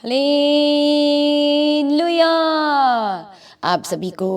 Hallelujah. आप सभी को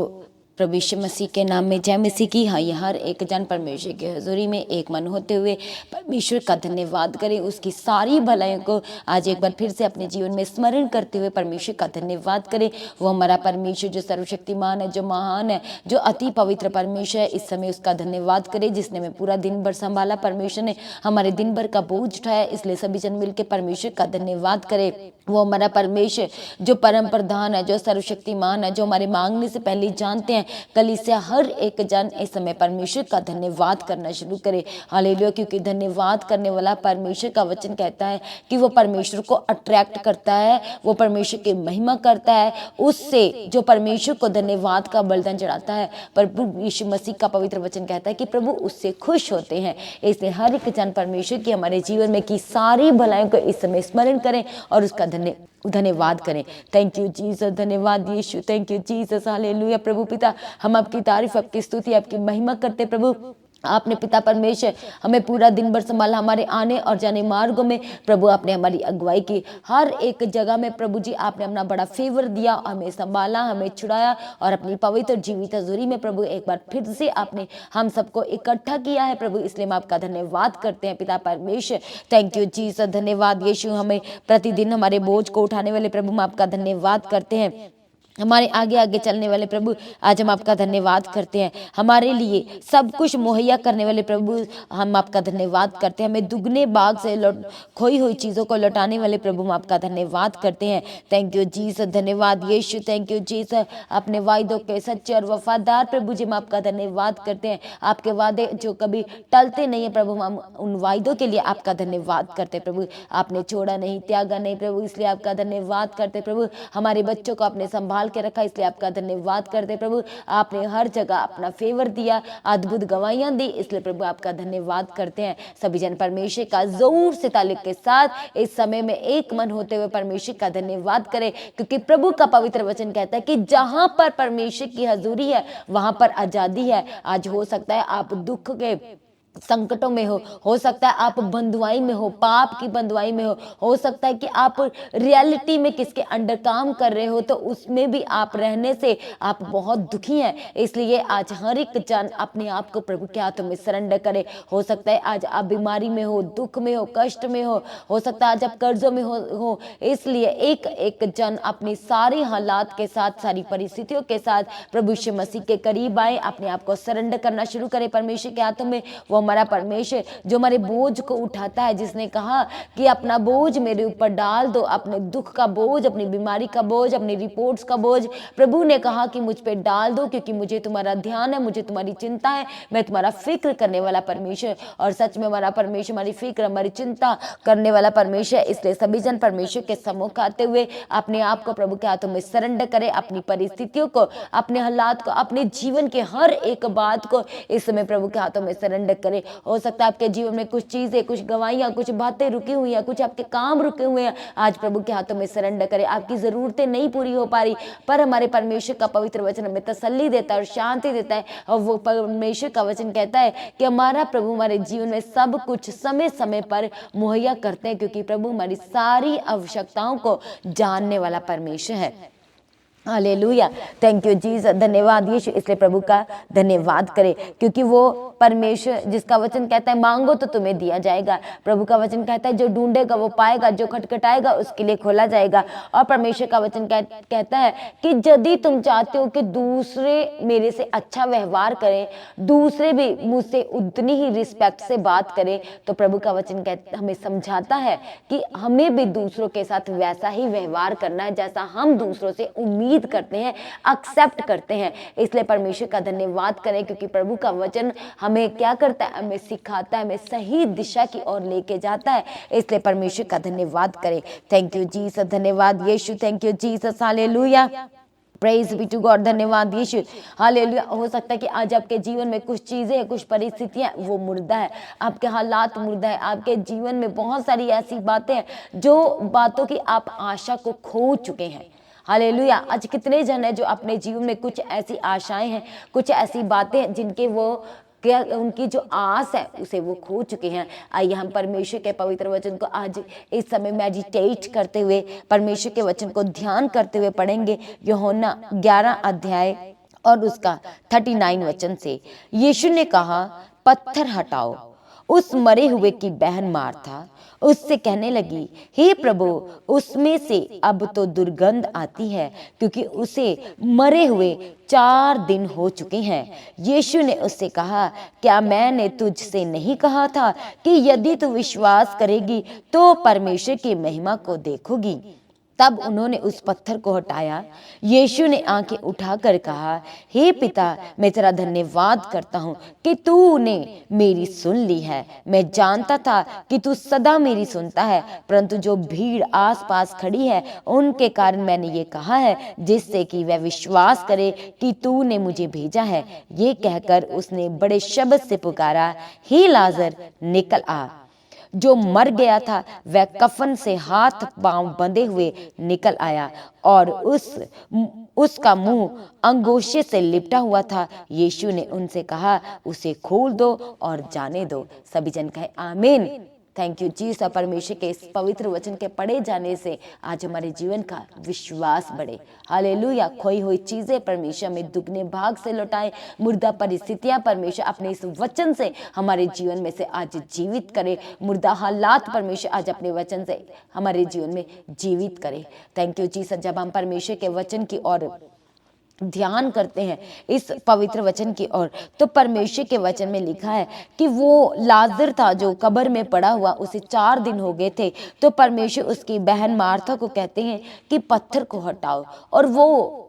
प्रभु यीशु मसीह के नाम में जय मसीह की। हाँ, ये हर एक जन परमेश्वर की हजूरी में एक मन होते हुए परमेश्वर का धन्यवाद करें, उसकी सारी भलाइयों को आज एक बार फिर से अपने जीवन में स्मरण करते हुए परमेश्वर का धन्यवाद करें। वो हमारा परमेश्वर जो सर्वशक्तिमान है, जो महान है, जो अति पवित्र परमेश्वर है, इस समय उसका धन्यवाद करें जिसने हमें पूरा दिन भर संभाला। परमेश्वर ने हमारे दिन भर का बोझ उठाया, इसलिए सभी जन मिलकर परमेश्वर का धन्यवाद करें। वो हमारा परमेश्वर जो परम प्रधान है, जो सर्वशक्तिमान है, जो हमारे मांगने से पहले जानते हैं। कलीसिया हर एक जन इस समय परमेश्वर का धन्यवाद करना शुरू करे। हालेलुया, क्योंकि धन्यवाद करने वाला परमेश्वर का वचन कहता है कि वो परमेश्वर को अट्रैक्ट करता है, वो परमेश्वर की महिमा करता है। उससे जो परमेश्वर को धन्यवाद का बलिदान चढ़ाता है, प्रभु यीशु मसीह का पवित्र वचन कहता है कि प्रभु उससे खुश होते हैं। इसलिए हर एक जन परमेश्वर की हमारे जीवन में की सारी भलाइयों को इस समय स्मरण करें और उसका धन्यवाद करें। थैंक यू जीसस, धन्यवाद यीशु, थैंक यू जीसस, हालेलुया। प्रभु पिता, हम आपकी तारीफ, आपकी स्तुति, आपकी महिमा करते। प्रभु आपने पिता परमेश्वर हमें पूरा दिन भर संभाला, हमारे आने और जाने मार्गों में प्रभु आपने हमारी अगुवाई की। हर एक जगह में प्रभु जी आपने अपना बड़ा फेवर दिया, हमें संभाला, हमें छुड़ाया और अपनी पवित्र जीवित हजूरी में प्रभु एक बार फिर से आपने हम सबको इकट्ठा किया है। प्रभु इसलिए हम आपका धन्यवाद करते हैं पिता परमेश्वर। थैंक यू जीसस, धन्यवाद यीशु। हमें प्रतिदिन हमारे बोझ को उठाने वाले प्रभु हम आपका धन्यवाद करते हैं। हमारे आगे आगे चलने वाले प्रभु आज हम आपका धन्यवाद करते हैं। हमारे लिए सब कुछ मुहैया करने वाले प्रभु हम आपका धन्यवाद करते हैं। हमें दुगने बाग से खोई हुई चीज़ों को लौटाने वाले प्रभु हम आपका धन्यवाद करते हैं। थैंक यू जीसस, धन्यवाद यीशु, थैंक यू जीसस। अपने वायदों के सच्चे और वफादार प्रभु जी हम आपका धन्यवाद करते हैं। आपके वादे जो कभी टलते नहीं है प्रभु, हम उन वायदों के लिए आपका धन्यवाद करते हैं। प्रभु आपने छोड़ा नहीं, त्यागा नहीं प्रभु, इसलिए आपका धन्यवाद करते। प्रभु हमारे बच्चों को आपने संभाल के रखा, इसलिए आपका धन्यवाद करते। प्रभु आपने हर जगह अपना फेवर दिया, अद्भुत गवाहियां दी, इसलिए प्रभु आपका धन्यवाद करते हैं। सभी जन परमेश्वर का जोर से तालीम के साथ इस समय में एक मन होते हुए परमेश्वर का धन्यवाद करें, क्योंकि प्रभु का पवित्र वचन कहता है कि जहां पर परमेश्वर की हजूरी है वहां पर आजादी है। आज हो सकता है आप दुख के संकटों में हो सकता है आप बंधुआई में हो, पाप की बंधुआई में हो सकता है कि आप रियलिटी में किसके अंडर काम कर रहे हो, तो उसमें भी आप रहने से आप बहुत दुखी हैं। इसलिए आज हर एक जन अपने आप को प्रभु के हाथों में सरेंडर करे। हो सकता है आज आप बीमारी में हो, दुख में हो, कष्ट में हो सकता है आज आप कर्जों में हो। इसलिए एक एक जन अपनी सारी हालात के साथ, सारी परिस्थितियों के साथ प्रभु यीशु मसीह के करीब आए, अपने आप को सरेंडर करना शुरू करे परमेश्वर के हाथों में। वो हमारा परमेश्वर जो हमारे बोझ को उठाता है, जिसने कहा कि अपना बोझ मेरे ऊपर डाल दो, अपने दुख का बोझ, अपनी बीमारी का बोझ, अपनी रिपोर्ट्स का बोझ प्रभु ने कहा कि मुझ पे डाल दो, क्योंकि मुझे तुम्हारा ध्यान है, मुझे तुम्हारी चिंता है, मैं तुम्हारा फिक्र करने वाला परमेश्वर। और सच में हमारा परमेश्वर हमारी फिक्र, हमारी चिंता करने वाला परमेश्वर। इसलिए सभी जन परमेश्वर के सम्मुख आते हुए अपने आप को प्रभु के हाथों में सरेंडर करें, अपनी परिस्थितियों को, अपने हालात को, अपने जीवन के हर एक बात को इस समय प्रभु के हाथों में सरेंडर करें। हो सकता है आपके जीवन में कुछ चीजें, कुछ गवाहियां, कुछ बातें रुकी हुई हैं, कुछ आपके काम रुके हुए हैं, आज प्रभु के हाथों में सरेंडर करें। आपकी जरूरतें नहीं पूरी हो पा रही, पर हमारे परमेश्वर का पवित्र वचन हमें तसल्ली देता है और शांति देता है। और वो परमेश्वर का वचन कहता है कि हमारा प्रभु हमारे जीवन में सब कुछ समय समय पर मुहैया करते हैं, क्योंकि प्रभु हमारी सारी आवश्यकताओं को जानने वाला परमेश्वर है। हालेलुया, थैंक यू जीसस, धन्यवाद यीशु। इसलिए प्रभु का धन्यवाद करें, क्योंकि वो परमेश्वर जिसका वचन कहता है मांगो तो तुम्हें दिया जाएगा। प्रभु का वचन कहता है जो ढूंढेगा वो पाएगा, जो खटखटाएगा उसके लिए खोला जाएगा। और परमेश्वर का वचन कहता है कि यदि तुम चाहते हो कि दूसरे मेरे से अच्छा व्यवहार करें, दूसरे भी मुझसे उतनी ही रिस्पेक्ट से बात करें, तो प्रभु का वचन हमें समझाता है कि हमें भी दूसरों के साथ वैसा ही व्यवहार करना है जैसा हम दूसरों से उम्मीद करते हैं, एक्सेप्ट करते हैं। इसलिए परमेश्वर का धन्यवाद करें, क्योंकि प्रभु का वचन हमें क्या करता है, हमें सिखाता है, हमें सही दिशा की ओर लेके जाता है। इसलिए परमेश्वर का धन्यवाद करें। थैंक यू जीसस, धन्यवाद यीशु, thank you Jesus, hallelujah, praise be to God, धन्यवाद यीशु, हालेलुया। हो सकता है कि आज आपके जीवन में कुछ चीजें, कुछ परिस्थितियां वो मुर्दा है, आपके हालात मुर्दा है, आपके जीवन में बहुत सारी ऐसी बातें हैं जो बातों की आप आशा को खो चुके हैं। हालेलुया, आज कितने जन है जो अपने जीवन में कुछ ऐसी आशाएं हैं, कुछ ऐसी बातें हैं जिनके वो क्या उनकी जो आस है उसे वो खो चुके हैं। आइए हम परमेश्वर के पवित्र वचन को आज इस समय मेडिटेट करते हुए, परमेश्वर के वचन को ध्यान करते हुए पढ़ेंगे। यूहन्ना 11 अध्याय और उसका 39 वचन से, यीशु ने कहा, पत्थर हटाओ। उस मरे हुए की बहन मार्था उससे कहने लगी, हे प्रभु, उसमें से अब तो दुर्गंध आती है, क्योंकि उसे मरे हुए 4 दिन हो चुके हैं। यीशु ने उससे कहा, क्या मैंने तुझसे नहीं कहा था कि यदि तू विश्वास करेगी तो परमेश्वर की महिमा को देखोगी। तब उन्होंने उस पत्थर को हटाया। यीशु ने आंखें उठाकर कहा, हे पिता, मैं तेरा धन्यवाद करता हूँ कि तूने मेरी सुन ली है। मैं जानता था कि तू सदा मेरी सुनता है, परंतु जो भीड़ आसपास खड़ी है उनके कारण मैंने ये कहा है, जिससे कि वह विश्वास करे कि तूने मुझे भेजा है। ये कहकर उसने बड़े शब्द से पुकारा, हे लाजर, निकल आ। जो मर गया था वह कफन से हाथ पांव बंधे हुए निकल आया और उसका मुंह अंगोशे से लिपटा हुआ था। यीशु ने उनसे कहा, उसे खोल दो और जाने दो। सभी जन कहे आमीन। Thank you Jesus. परमेश्वर के इस पवित्र वचन के पढ़े जाने से आज हमारे जीवन का विश्वास बढ़े। हालेलुया। खोई हुई चीजें परमेश्वर में दुगने भाग से लौटाए। मुर्दा परिस्थितियां परमेश्वर अपने इस वचन से हमारे जीवन में से आज जीवित करे। मुर्दा हालात परमेश्वर आज अपने वचन से हमारे जीवन में जीवित करे। Thank you Jesus. जब हम परमेश्वर के वचन की ओर ध्यान करते हैं, इस पवित्र वचन की ओर, तो परमेश्वर के वचन में लिखा है कि वो लाजर था जो कब्र में पड़ा हुआ, उसे 4 दिन हो गए थे। तो परमेश्वर उसकी बहन मार्था को कहते हैं कि पत्थर को हटाओ, और वो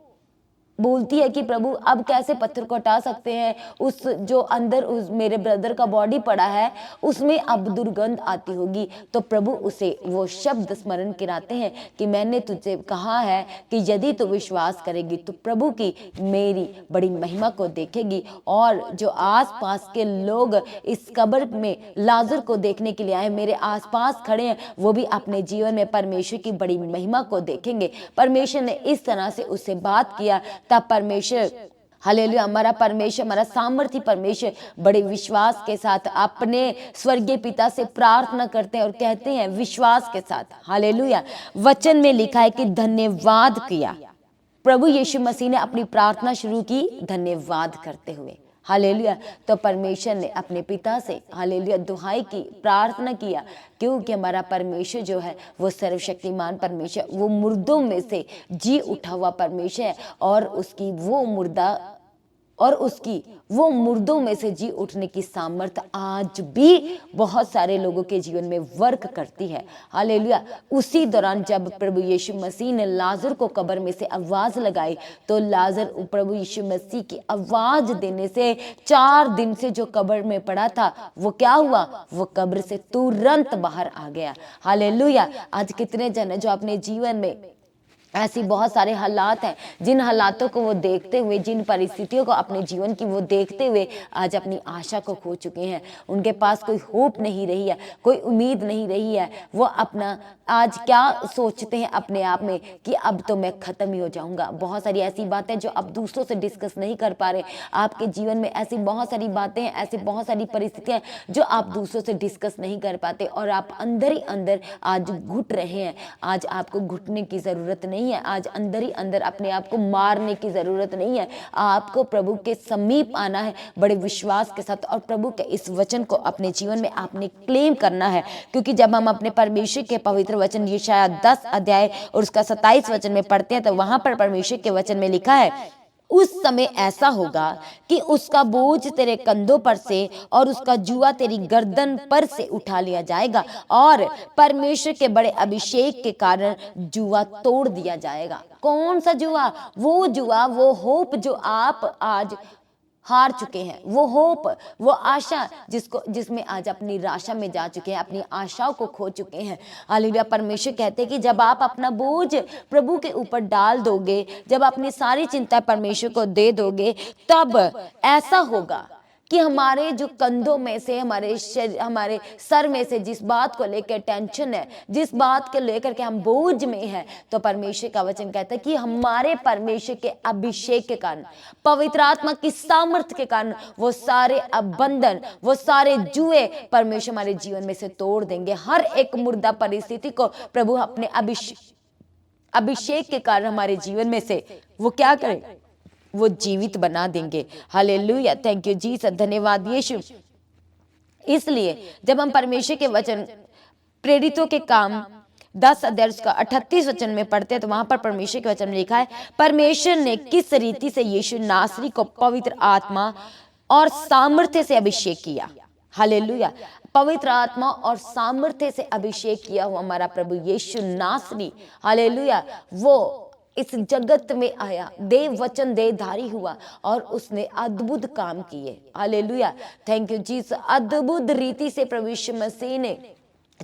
बोलती है कि प्रभु अब कैसे पत्थर को हटा सकते हैं, उस जो अंदर उस मेरे ब्रदर का बॉडी पड़ा है उसमें अब दुर्गंध आती होगी। तो प्रभु उसे वो शब्द स्मरण कराते हैं कि मैंने तुझे कहा है कि यदि तू विश्वास करेगी तो प्रभु की मेरी बड़ी महिमा को देखेगी। और जो आसपास के लोग इस कब्र में लाजर को देखने के लिए आए, मेरे आसपास खड़े हैं, वो भी अपने जीवन में परमेश्वर की बड़ी महिमा को देखेंगे। परमेश्वर ने इस तरह से उससे बात किया। तब परमेश्वर, हालेलुया, हमारा परमेश्वर, हमारा सामर्थी परमेश्वर बड़े विश्वास के साथ अपने स्वर्गीय पिता से प्रार्थना करते हैं और कहते हैं विश्वास के साथ, हालेलुया, वचन में लिखा है कि धन्यवाद किया। प्रभु यीशु मसीह ने अपनी प्रार्थना शुरू की धन्यवाद करते हुए। हालेलुया। तो परमेश्वर ने अपने पिता से, हालेलुया, दुहाई की, प्रार्थना किया, क्योंकि हमारा परमेश्वर जो है वो सर्वशक्तिमान परमेश्वर, वो मुर्दों में से जी उठा हुआ परमेश्वर है, और उसकी वो मुर्दों में से जी उठने की सामर्थ्य आज भी बहुत सारे लोगों के जीवन में वर्क करती है। हालेलुया। उसी दौरान जब प्रभु यीशु मसीह ने लाजर को कब्र में से आवाज लगाई, तो लाजर प्रभु यीशु मसीह की आवाज देने से 4 दिन से जो कब्र में पड़ा था वो क्या हुआ, वो कब्र से तुरंत बाहर आ गया। हालेलुया। आज कितने जन है जो अपने जीवन में ऐसी बहुत सारे हालात हैं, जिन हालातों को वो देखते हुए, जिन परिस्थितियों को अपने जीवन की वो देखते हुए आज अपनी आशा को खो चुके हैं। उनके पास कोई होप नहीं रही है, कोई उम्मीद नहीं रही है। वो अपना आज क्या सोचते हैं अपने आप में कि अब तो मैं खत्म ही हो जाऊंगा। बहुत सारी ऐसी बातें जो आप दूसरों से डिस्कस नहीं कर पा रहे। आपके जीवन में ऐसी बहुत सारी बातें हैं, ऐसी बहुत सारी परिस्थितियां जो आप दूसरों से डिस्कस नहीं कर पाते, और आप अंदर ही अंदर आज घुट रहे हैं। आज आपको घुटने की जरूरत नहीं है। आज अंदर ही अंदर अपने आप को मारने की जरूरत नहीं है। आपको प्रभु के समीप आना है बड़े विश्वास के साथ, और प्रभु के इस वचन को अपने जीवन में आपने क्लेम करना है। क्योंकि जब हम अपने परमेश्वर के पवित्र वचन यशायाह 10 अध्याय और उसका 27 वचन में पढ़ते हैं, तो वहां पर परमेश्वर के वचन में लिखा है, उस समय ऐसा होगा कि उसका बोझ तेरे कंधों पर से और उसका जुआ तेरी गर्दन पर से उठा लिया जाएगा, और परमेश्वर के बड़े अभिषेक के कारण जुआ तोड़ दिया जाएगा। कौन सा जुआ? वो जुआ, वो होप जो आप आज हार चुके हैं, वो होप, वो आशा जिसमें आज अपनी निराशा में जा चुके हैं, अपनी आशाओं को खो चुके हैं। हालेलुया। परमेश्वर कहते हैं कि जब आप अपना बोझ प्रभु के ऊपर डाल दोगे, जब अपनी सारी चिंता परमेश्वर को दे दोगे, तब ऐसा होगा कि हमारे जो कंधों में से, हमारे सर में से जिस बात को लेकर टेंशन है, जिस बात को लेकर के हम बोझ में हैं, तो परमेश्वर का वचन कहता है कि हमारे परमेश्वर के अभिषेक के कारण, पवित्र आत्मा की सामर्थ्य के कारण वो सारे बंधन, वो सारे जुए परमेश्वर हमारे जीवन में से तोड़ देंगे। हर एक मुर्दा परिस्थिति को प्रभु अपने अभिषेक के कारण हमारे जीवन में से वो क्या करे, वो जीवित बना देंगे। हालेलुया, थैंक यू जीसस, धन्यवाद यीशु। इसलिए जब हम परमेश्वर के वचन प्रेरितों के काम 10 अध्याय का 38 वचन में पढ़ते हैं, तो वहां पर परमेश्वर के वचन में लिखा है, परमेश्वर ने किस रीति से यीशु नासरी को पवित्र आत्मा और सामर्थ्य से अभिषेक किया। हालेलुया, पवित्र आत्मा और सामर्थ्य से अभिषेक किया हुआ हमारा प्रभु यीशु नासरी, हालेलुया, वो इस जगत में आया, देव वचन देहधारी हुआ और उसने अद्भुत काम किए। Hallelujah, thank you Jesus. अद्भुत रीति से प्रभु यीशु मसीह ने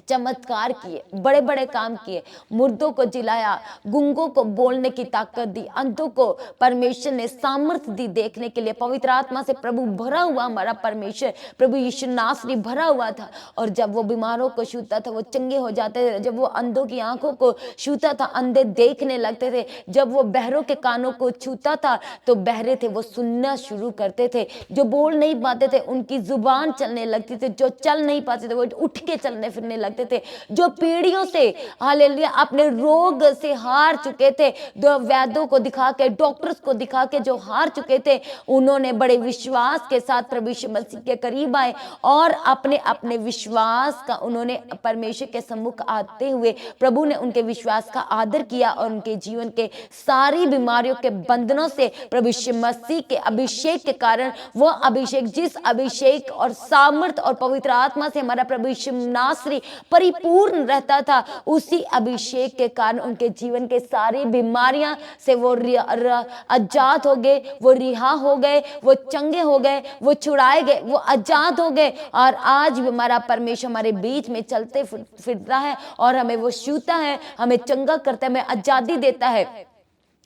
चमत्कार किए, बड़े बड़े काम किए, मुर्दों को जिलाया, गूंगों को बोलने की ताकत दी, अंधों को परमेश्वर ने सामर्थ्य दी देखने के लिए। पवित्र आत्मा से प्रभु भरा हुआ हमारा परमेश्वर प्रभु यीशु नासरी भरा हुआ था, और जब वो बीमारों को छूता था वो चंगे हो जाते थे, जब वो अंधों की आंखों को छूता था अंधे देखने लगते थे, जब वो बहरों के कानों को छूता था तो बहरे थे वो सुनना शुरू करते थे, जो बोल नहीं पाते थे उनकी जुबान चलने लगती थी, जो चल नहीं पाते थे वो उठ के चलने फिरने लगते थे, जो पीढ़ियों से हालेलुया अपने रोग से हार चुके थे, जो वैद्यों को दिखा के, डॉक्टर्स को दिखा के जो हार चुके थे, उन्होंने बड़े विश्वास के साथ प्रभु यीशु मसीह के करीब आए और अपने अपने विश्वास का उन्होंने परमेश्वर के सम्मुख आते हुए प्रभु ने उनके विश्वास का आदर किया और उनके जीवन के सारी बीमारियों के बंधनों से प्रभु यीशु मसीह के अभिषेक के कारण, वो अभिषेक जिस अभिषेक और सामर्थ और पवित्र आत्मा से हमारा प्रभु यीशु नासरी परिपूर्ण रहता था, उसी अभिषेक के कारण उनके जीवन के सारी बीमारियां से वो आजाद हो गए, वो रिहा हो गए, वो चंगे हो गए, वो छुड़ाए गए, वो आजाद हो गए। और आज भी हमारा परमेश्वर हमारे बीच में चलते फिरता है और हमें वो छूता है, हमें चंगा करता है, हमें आजादी देता है।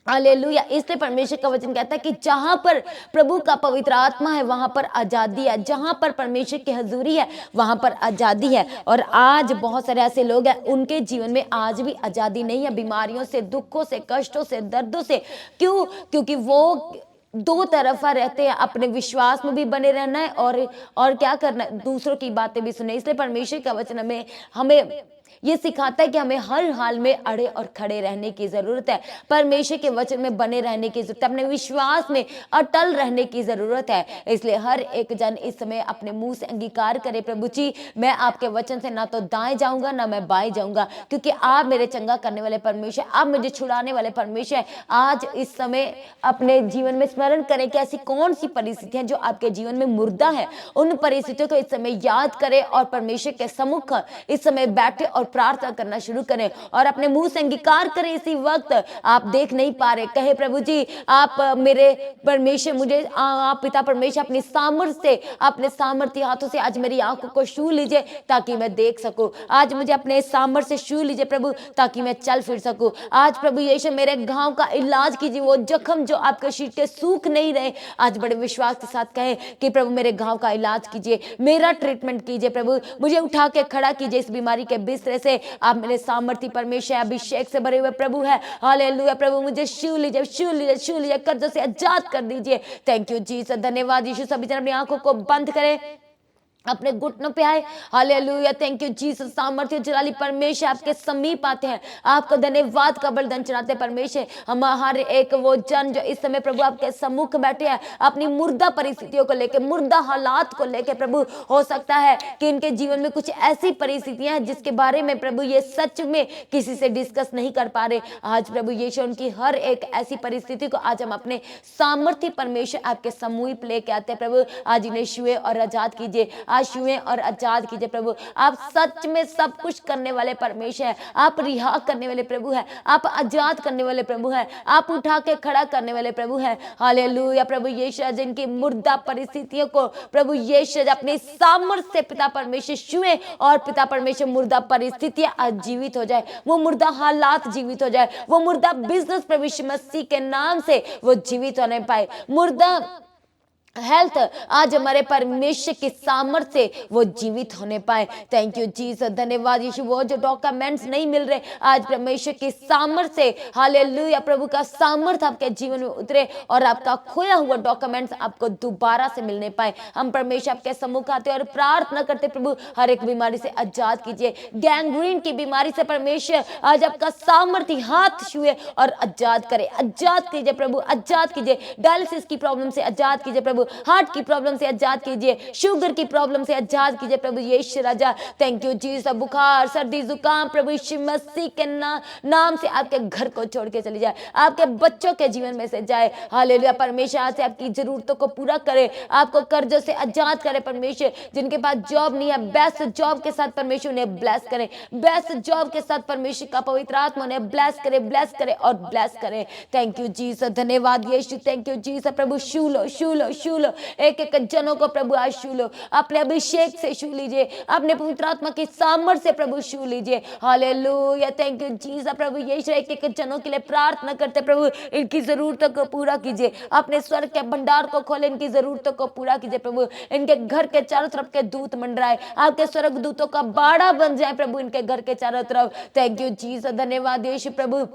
हालेलुया, इसलिए परमेश्वर का वचन कहता है कि जहां पर प्रभु का पवित्र आत्मा है वहां पर आजादी है, जहां पर परमेश्वर की हजूरी है वहां पर आजादी है। और आज बहुत सारे ऐसे लोग हैं उनके जीवन में आज भी आजादी नहीं है, बीमारियों से, दुखों से, कष्टों से, दर्दों से। क्यों? क्योंकि वो दो तरफा रहते हैं, अपने विश्वास में भी बने रहना है और क्या करना है, दूसरों की बातें भी सुने। इसलिए परमेश्वर का वचन हमें ये सिखाता है कि हमें हर हाल में अड़े और खड़े रहने की जरूरत है, परमेश्वर के वचन में बने रहने की जरूरत है, अपने विश्वास में अटल रहने की जरूरत है। इसलिए हर एक जन इस समय अपने मुंह से अंगीकार करे, प्रभु जी मैं आपके वचन से ना तो दाएं जाऊंगा ना मैं बाएं जाऊंगा, क्योंकि आप मेरे चंगा करने वाले परमेश्वर, आप मुझे छुड़ाने वाले परमेश्वर। आज इस समय अपने जीवन में स्मरण करें कि ऐसी कौन सी परिस्थितियां जो आपके जीवन में मुर्दा है, उन परिस्थितियों को इस समय याद करें और परमेश्वर के सम्मुख इस समय बैठे और प्रार्थना करना शुरू करें और अपने मुंह से अंगीकार करें। इसी वक्त आप देख नहीं पा रहे, कहे प्रभु जी आप मेरे परमेश्वर, मुझे आप पिता परमेश्वर अपनी सामर्थ्य से, अपने सामर्थ्य हाथों से आज मेरी आंखों को छू लीजिए ताकि मैं देख सकूं। आज मुझे अपने सामर्थ्य से छू लीजिए प्रभु ताकि मैं चल फिर सकूं। आज प्रभु यीशु मेरे घाव का इलाज कीजिए, वो जख्म जो आपके शरीर के सूख नहीं रहे, आज बड़े विश्वास के साथ कहें कि प्रभु मेरे घाव का इलाज कीजिए, मेरा ट्रीटमेंट कीजिए, प्रभु मुझे उठा के खड़ा कीजिए इस बीमारी के बिस्तरे से। आप मेरे सामर्थ्य परमेश्वर अभिषेक से भरे हुए प्रभु है। हालेलुया, प्रभु मुझे छू लीजिए, छू लीजिए, छू लीजिए, कर्जों से आजाद कर दीजिए। थैंक यू जीसस, धन्यवाद यीशु। सभी जन अपनी आंखों को बंद करें, अपने घुटनों पे आए। Hallelujah, thank you Jesus. सामर्थ्य जलाली परमेश्वर आपके समीप आते हैं, आपको धन्यवाद का बलिदान चढ़ाते हैं परमेश्वर। हम हर एक वो जन जो इस समय प्रभु आपके सम्मुख बैठे हैं, अपनी मुर्दा परिस्थितियों को लेकर, मुर्दा हालात को लेकर प्रभु, हो सकता है कि इनके जीवन में कुछ ऐसी परिस्थितियां हैं जिसके बारे में प्रभु ये सच में किसी से डिस्कस नहीं कर पा रहे। आज प्रभु यीशु उनकी हर एक ऐसी परिस्थिति को आज हम अपने सामर्थ्य परमेश्वर आपके समूह लेके आते हैं प्रभु। आज इन्हें छुए और आजाद कीजिए, आज छुए और आजाद कीजिए प्रभु। आप सच में सब कुछ करने वाले परमेश्वर है, आप रिहा करने वाले प्रभु है, आप आजाद करने वाले प्रभु है, आप उठा के खड़ा करने वाले प्रभु है। हालेलुया, प्रभु यीशु जिनकी मुर्दा परिस्थितियों को प्रभु यीशु अपने सामर्थ्य से पिता परमेश्वर छुए और पिता परमेश्वर मुर्दा परिस्थितियां आज जीवित हो जाए, वो मुर्दा हालात जीवित हो जाए, वो मुर्दा बिजनेस प्रभु यीशु मसीह के नाम से वो जीवित होने पाए। मुर्दा हेल्थ आज हमारे परमेश्वर की सामर्थ्य से वो जीवित होने पाए। थैंक यू जीसस, धन्यवाद यीशु। वो जो डॉक्यूमेंट्स नहीं मिल रहे, आज परमेश्वर की सामर्थ्य से, हालेलुया, प्रभु का सामर्थ्य आपके जीवन में उतरे और आपका खोया हुआ डॉक्यूमेंट्स आपको दोबारा से मिलने पाए। हम परमेश्वर आपके सम्मुख आते और प्रार्थना करते, प्रभु हर एक बीमारी से आजाद कीजिए। गैंग्रीन की बीमारी से परमेश्वर आज आपका सामर्थ्य हाथ छुए और आजाद करे, आजाद कीजिए प्रभु, आजाद कीजिए। डायलिसिस की प्रॉब्लम से आजाद कीजिए प्रभु, हार्ट की प्रॉब्लम से आजाद कीजिए, शुगर की प्रॉब्लम से आजाद कीजिए प्रभु यीशु राजा। Thank you Jesus. बुखार, सर्दी, जुकाम प्रभु यीशु मसीह के नाम से आपके घर को छोड़ के चली जाए, आपके बच्चों के जीवन में से जाए। हालेलुया, परमेश्वर आज से आपकी जरूरतों को पूरा करे, आपको कर्जों से आजाद करे परमेश्वर। जिनके पास जॉब नहीं है, बेस्ट जॉब के साथ परमेश्वर उन्हें ब्लेस करे, बेस्ट जॉब के साथ परमेश्वर का पवित्र आत्मा उन्हें ब्लेस करे, ब्लेस करे और ब्लेस करे। थैंक यू जीसस, धन्यवाद यीशु। Thank you Jesus. प्रभु छू लो, छू लो, छू लो एक एक जनों को प्रभु आज छू लो, अपने अभिषेक से छू लीजिए, अपने पवित्र आत्मा की सामर्थ्य से प्रभु छू लीजिए। Hallelujah, thank you Jesus. प्रभु यीशु एक एक जनों के लिए प्रार्थना करते, प्रभु इनकी जरूरतों को पूरा कीजिए, अपने स्वर्ग के भंडार को खोले, इनकी जरूरतों को पूरा कीजिए प्रभु। इनके घर के चारों तरफ के दूत मंडराए, आपके स्वर्ग दूतों का बाड़ा बन जाए प्रभु इनके घर के चारों तरफ। थैंक यू जीसस, धन्यवाद यीशु प्रभु।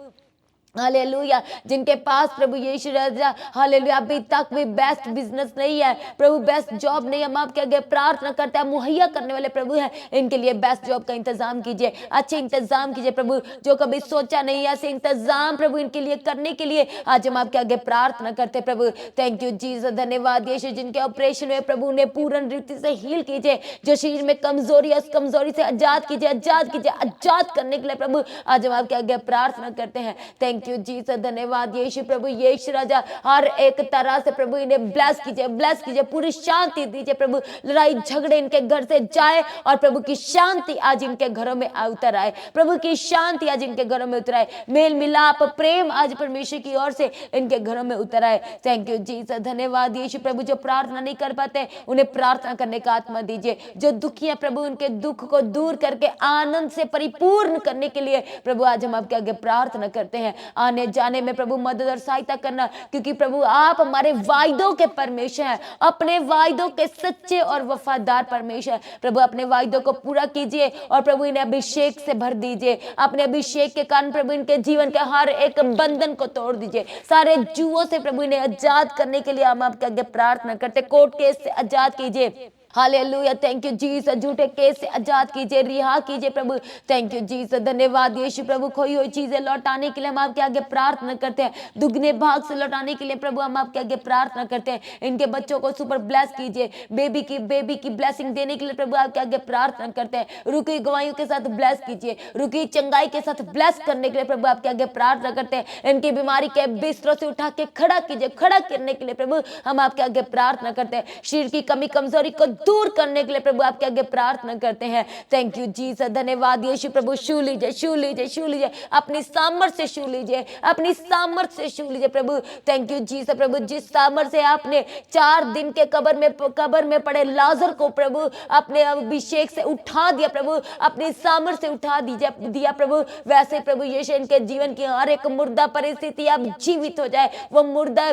हालेलुया, जिनके पास प्रभु यीशु राजा, हालेलुया, अभी तक भी बेस्ट बिजनेस नहीं है प्रभु, बेस्ट जॉब नहीं, हम आपके आगे प्रार्थना करते हैं, मुहैया करने वाले प्रभु हैं, इनके लिए बेस्ट जॉब का इंतजाम कीजिए, अच्छे इंतजाम कीजिए प्रभु। जो कभी सोचा नहीं ऐसे इंतजाम प्रभु इनके लिए करने के लिए आज हम आपके आगे प्रार्थना करते हैं प्रभु। थैंक यू जीसस, धन्यवाद यीशु। जिनके ऑपरेशन हुए प्रभु उन्हें पूर्ण रीति से हील कीजिए, जो शरीर में कमजोरी है उस कमजोरी से आजाद कीजिए, आजाद कीजिए, आजाद करने के लिए प्रभु आज हम आपके आगे प्रार्थना करते हैं। थैंक यू जीसस, धन्यवाद यीशु प्रभु यीशु राजा। हर एक तरह से प्रभु इन्हें ब्लेस कीजिए, ब्लेस कीजिए, पूरी शांति दीजिए प्रभु। लड़ाई झगड़े इनके घर से जाए और प्रभु की शांति आज इनके घरों में उतर आए, प्रभु की शांति आज इनके घरों में उतर आए, मेल मिलाप प्रेम आज परमेश्वर की ओर से इनके घरों में उतर आए। थैंक यू जीसस, धन्यवाद यीशु प्रभु। जो प्रार्थना नहीं कर पाते उन्हें प्रार्थना करने का आत्मा दीजिए, जो दुखी है प्रभु उनके दुख को दूर करके आनंद से परिपूर्ण करने के लिए प्रभु आज हम आपके आगे प्रार्थना करते हैं। आने जाने में प्रभु मदद और सहायता करना, क्योंकि प्रभु आप हमारे वायदों के परमेश्वर हैं, अपने वायदों के सच्चे और वफादार परमेश्वर। प्रभु अपने वायदों को पूरा कीजिए और प्रभु इन्हें अभिषेक से भर दीजिए। अपने अभिषेक के कारण प्रभु इनके जीवन के हर एक बंधन को तोड़ दीजिए, सारे जुओं से प्रभु इन्हें आजाद करने के लिए हम आपके आगे प्रार्थना करते, कोर्ट केस से आजाद कीजिए। Hallelujah, thank you Jesus. झूठे केस से आजाद कीजिए, रिहा कीजिए प्रभु। थैंक यू जीसस, धन्यवाद यीशु प्रभु। खोई हुई चीजें लौटाने के लिए हम आपके आगे प्रार्थना करते हैं, दुगने भाग से लौटाने के लिए प्रभु हम आपके आगे प्रार्थना करते हैं। इनके बच्चों को सुपर ब्लेस कीजिए, बेबी की ब्लेसिंग देने के लिए प्रभु आपके आगे प्रार्थना करते हैं। रुकी गवाहियों के साथ ब्लेस कीजिए, रुकी चंगाई के साथ ब्लेस करने के लिए प्रभु आपके आगे प्रार्थना करते हैं। इनकी बीमारी के बिस्तरों से उठा के खड़ा कीजिए, खड़ा करने के लिए प्रभु हम आपके आगे प्रार्थना करते हैं। शरीर की कमी कमजोरी को दूर करने के लिए प्रभु आपके आगे प्रार्थना करते हैं। थैंक यू जीसस, धन्यवाद यीशु प्रभु। छू लीजिए, छू लीजिए, छू लीजिए, अपनी सामर्थ्य से छू लीजिए, अपनी सामर्थ्य से छू लीजिए प्रभु। थैंक यू जीसस प्रभु। जिस सामर्थ्य से आपने 4 दिन के कब्र में पड़े लाजर को प्रभु अपने अभिषेक से उठा दिया प्रभु, अपनी सामर्थ्य से उठा दिया प्रभु, वैसे प्रभु यीशु इनके जीवन की हर एक मुर्दा परिस्थिति अब जीवित हो जाए, वो मुर्दा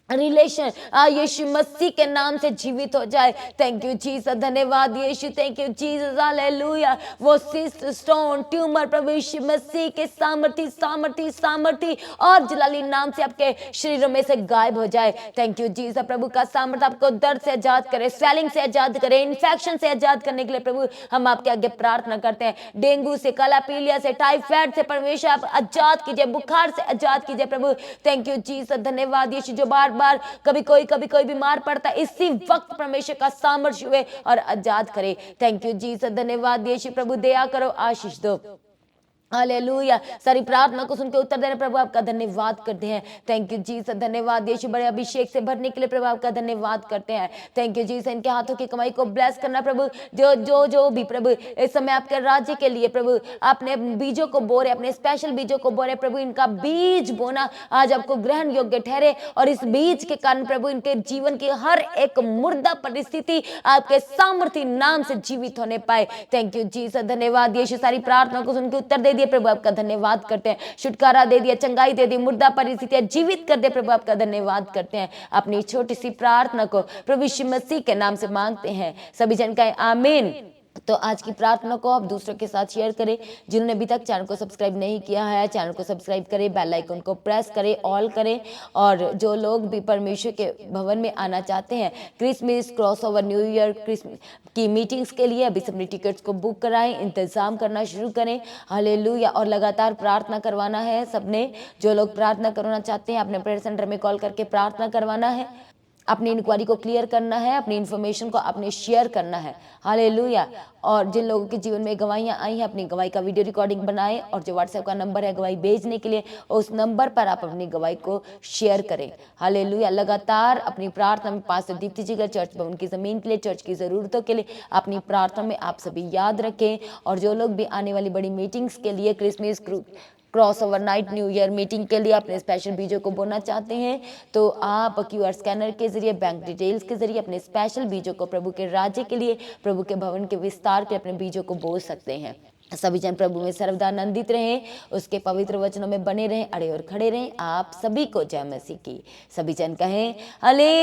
रिलेशन यीशु मसीह के नाम से जीवित हो जाए। थैंक यू जीसस, धन्यवाद यीशु। Thank you Jesus, hallelujah. वो सिस्ट, स्टोन, ट्यूमर प्रभु यीशु मसीह के सामर्थ्य और जलाली नाम से आपके शरीरों में से गायब हो जाए। Thank you Jesus. प्रभु का सामर्थ्य आपको दर्द से आजाद करे, स्वेलिंग से आजाद करे, इन्फेक्शन से आजाद करने के लिए प्रभु हम आपके आगे प्रार्थना करते हैं। डेंगू से, काला पीलिया से, टाइफाइड से परमेश्वर आप आजाद कीजिए, बुखार से आजाद कीजिए प्रभु। थैंक यू जीसस, धन्यवाद यीशु। जो बार कभी कोई बीमार पड़ता है, इसी वक्त परमेश्वर का सामर्थ्य हुए और आजाद करे। थैंक यू जीसस, धन्यवाद यीशु प्रभु। दया करो, आशीष दो। हालेलुया, सारी प्रार्थना को सुनकर उत्तर देने प्रभु आपका धन्यवाद करते हैं। थैंक यू जीसस, धन्यवाद यीशु। बड़े अभिषेक से भरने के लिए प्रभु आपका धन्यवाद करते हैं। Thank you Jesus. इनके हाथों की कमाई को ब्लेस करना प्रभु, जो भी प्रभु इस समय आपके राज्य के लिए प्रभु अपने बीजों को बो रहे, अपने स्पेशल बीजों को बो रहे प्रभु, इनका बीज बोना आज आपको ग्रहण योग्य ठहरे और इस बीज के कारण प्रभु इनके जीवन की हर एक मुर्दा परिस्थिति आपके सामर्थ्य नाम से जीवित होने पाए। थैंक यू जीसस, धन्यवाद यीशु। सारी प्रार्थना को सुनकर उत्तर दे दिए प्रभु आपका धन्यवाद करते हैं, छुटकारा दे दिया, चंगाई दे दी, मुर्दा परिस्थितियां जीवित कर दे प्रभु आपका धन्यवाद करते हैं। अपनी छोटी सी प्रार्थना को प्रभु यीशु मसीह के नाम से मांगते हैं, सभी जन कहें आमीन। तो आज की प्रार्थना को आप दूसरों के साथ शेयर करें। जिन्होंने अभी तक चैनल को सब्सक्राइब नहीं किया है, चैनल को सब्सक्राइब करें, बेल आइकन को प्रेस करें, ऑल करें। और जो लोग भी परमेश्वर के भवन में आना चाहते हैं, क्रिसमस, क्रॉसओवर, न्यू ईयर की मीटिंग्स के लिए अभी अपनी टिकट्स को बुक कराएं, इंतजाम करना शुरू करें। हालेलुया। और लगातार प्रार्थना करवाना है सबने। जो लोग प्रार्थना करवाना चाहते हैं अपने प्रेयर सेंटर में कॉल करके प्रार्थना करवाना है, अपनी इंक्वायरी को क्लियर करना है, अपनी इन्फॉर्मेशन को अपने शेयर करना है। हालेलुया। और जिन लोगों के जीवन में गवाहियाँ आई हैं, अपनी गवाही का वीडियो रिकॉर्डिंग बनाएं, और जो व्हाट्सएप का नंबर है गवाही भेजने के लिए, उस नंबर पर आप अपनी गवाही को शेयर करें। हालेलुया। लगातार अपनी प्रार्थना में पास्टर दीप्ति जी का चर्च भवन की ज़मीन के लिए, चर्च की ज़रूरतों के लिए अपनी प्रार्थना में आप सभी याद रखें। और जो लोग भी आने वाली बड़ी मीटिंग्स के लिए, Christmas, cross over night, new year meeting के लिए अपने स्पेशल बीजों को बोना चाहते हैं, तो आप QR स्कैनर के जरिए, बैंक डिटेल्स के जरिए अपने स्पेशल बीजों को प्रभु के राज्य के लिए, प्रभु के भवन के विस्तार के अपने बीजों को बो सकते हैं। सभी जन प्रभु में सर्वदा आनंदित रहें, उसके पवित्र वचनों में बने रहें, अड़े और खड़े रहें। आप सभी को जय मसीह की। सभी जन कहें हालेलुया।